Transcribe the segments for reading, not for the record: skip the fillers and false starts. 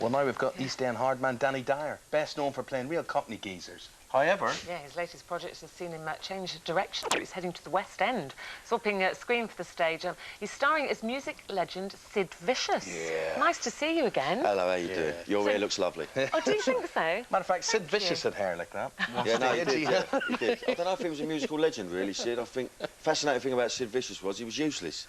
Well, now we've got East End hardman Danny Dyer, best known for playing real Cockney geezers. However... Yeah, his latest project has seen him change direction. He's heading to the West End, swapping screen for the stage. He's starring as music legend Sid Vicious. Yeah. Nice to see you again. Hello, how you doing? Your hair looks lovely. Oh, do you think so? Matter of fact, Sid Vicious had hair like that. Yeah, no, he did, yeah, he did. I don't know if he was a musical legend, really, Sid. I think the fascinating thing about Sid Vicious was he was useless.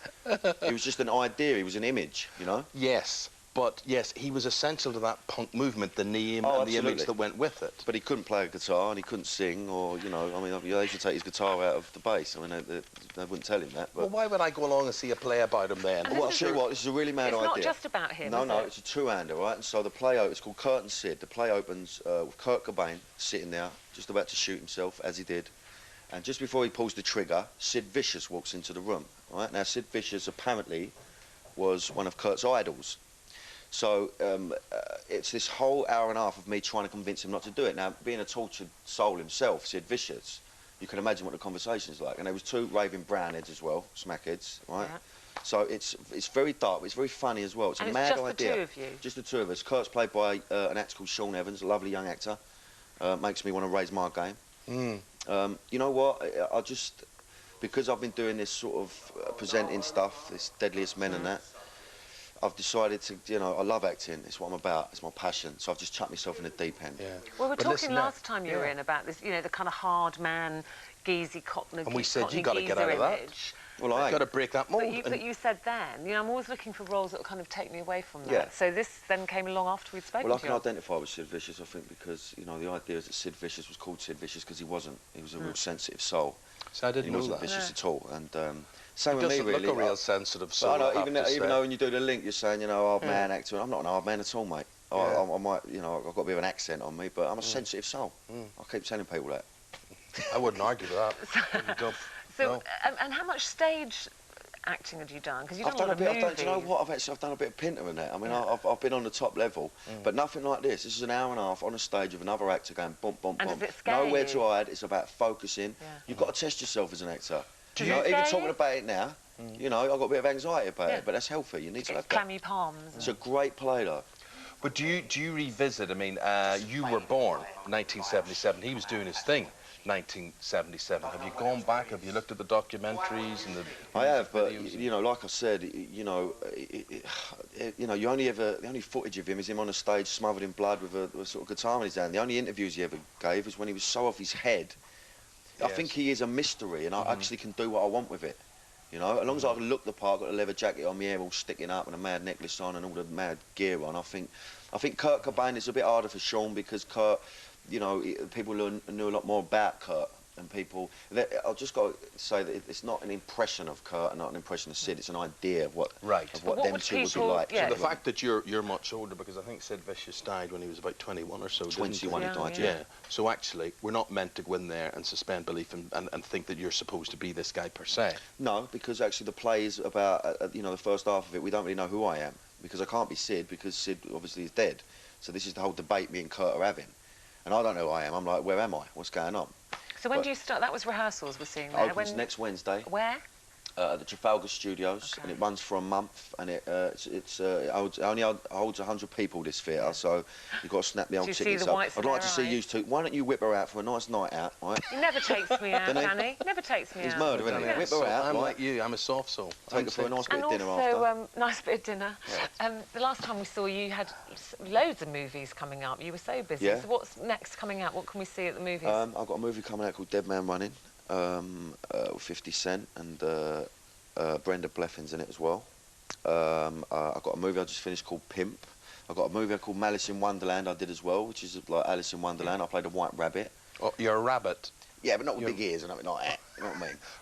He was just an idea, he was an image, you know? Yes. But, yes, he was essential to that punk movement, the name and the image that went with it. But he couldn't play a guitar and he couldn't sing or, you know, I mean, they should take his guitar out of the bass. I mean, they wouldn't tell him that. But... Well, why would I go along and see a play about him then? Well, I'll tell you what, this is a really mad idea. It's not just about him, No, it's a two-hander, right? And so the play, it's called Kurt and Sid. The play opens with Kurt Cobain sitting there, just about to shoot himself, as he did. And just before he pulls the trigger, Sid Vicious walks into the room, right? Now, Sid Vicious apparently was one of Kurt's idols. So it's this whole hour and a half of me trying to convince him not to do it. Now, being a tortured soul himself, Sid Vicious, you can imagine what the conversation's like. And there was two raving brownheads as well, smackheads, right? Yeah. So it's very dark, but it's very funny as well. It's a mad idea. Just the two of you? Just the two of us. Kurt's played by an actor called Sean Evans, a lovely young actor. Makes me want to raise my game. You know what? I just... Because I've been doing this sort of presenting stuff, this Deadliest Men and that, I've decided to, you know, I love acting. It's what I'm about. It's my passion. So I've just chucked myself in the deep end. Yeah. Well, we were talking last time you were in about this, you know, the kind of hard man, geezy Cockney. And we said, you got to get out of that. Well, I got to break that mould. But you said then, you know, I'm always looking for roles that will kind of take me away from that. Yeah. So this then came along after we'd spoken to you. Well, I can identify with Sid Vicious, I think, because, you know, the idea is that Sid Vicious was called Sid Vicious because he wasn't. He was a real sensitive soul. So I didn't know that. He wasn't vicious at all. And same with me, really. Look a real sensitive soul. Even though when you do the link, you're saying, you know, hard man actor. I'm not an hard man at all, mate. I might, you know, I've got a bit of an accent on me, but I'm a sensitive soul. I keep telling people that. I wouldn't argue with that. So, and how much stage acting had you done? Because you've done a lot of movies. Do you know what? I've done a bit of Pinter in that. I mean, I've been on the top level, but nothing like this. This is an hour and a half on a stage with another actor going bump, bump, bump. And does it scare Nowhere to hide. It's about focusing. Yeah. You've got to test yourself as an actor. Do you know, even talking about it now, you know, I've got a bit of anxiety about it, but that's healthy. You need to have that. Clammy palms. It's a great play, though. But do you revisit? I mean, you were born 1977. He was doing his thing. 1977. Have you gone back? Have you looked at the documentaries and the? I have, but you know, like I said, you know, the only footage of him is him on a stage smothered in blood with a sort of guitar in his hand. The only interviews he ever gave was when he was so off his head. Yes. I think he is a mystery, and I actually can do what I want with it. You know, as long as I can look the part, got a leather jacket on, my hair all sticking up, and a mad necklace on, and all the mad gear on. I think Kurt Cobain is a bit harder for Sean because Kurt. You know, people knew a lot more about Kurt and people... I've just got to say that it's not an impression of Kurt and not an impression of Sid, it's an idea of what them two would be like. Yeah. So the fact that you're much older, because I think Sid Vicious died when he was about 21 or so, 21 he died, yeah. So actually, we're not meant to go in there and suspend belief and think that you're supposed to be this guy per se. No, because actually the play is about, you know, the first half of it, we don't really know who I am, because I can't be Sid, because Sid obviously is dead. So this is the whole debate me and Kurt are having. And I don't know who I am. I'm like, where am I? What's going on? So when do you start? That was rehearsals we're seeing there. Opens next Wednesday. Where? The Trafalgar Studios, and it runs for a month, and it only holds 100 people, this theatre, so you've got to snap the old tickets up. I'd like to see you two. Why don't you whip her out for a nice night out, right? He never takes me out, Danny. Never takes me out. He's murder, isn't he? Whip her out, I'm like you, I'm a soft soul. Take her for a nice bit of dinner after. And also, nice bit of dinner. Yeah. The last time we saw you, you had loads of movies coming up. You were so busy. Yeah. So what's next coming out? What can we see at the movies? I've got a movie coming out called Dead Man Running. With 50 Cent and Brenda Bleffin's in it as well. I've got a movie I just finished called Pimp. I've got a movie called Malice in Wonderland I did as well, which is like Alice in Wonderland. I played a white rabbit. Oh, you're a rabbit? Yeah, but not with big ears and nothing like that. You know what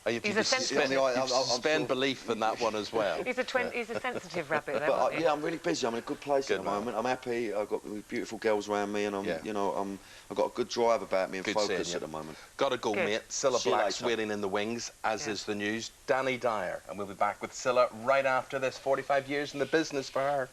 I mean? He's a sensitive... Suspend belief in that one as well. He's a sensitive rabbit, though, but yeah, I'm really busy. I'm in a good place at the moment. I'm happy. I've got beautiful girls around me, and you know, I've got a good drive about me and focus at the moment. Got to go, mate. Cilla Black's waiting in the wings, as is the news. Danny Dyer, and we'll be back with Cilla right after this. 45 years in the business for her.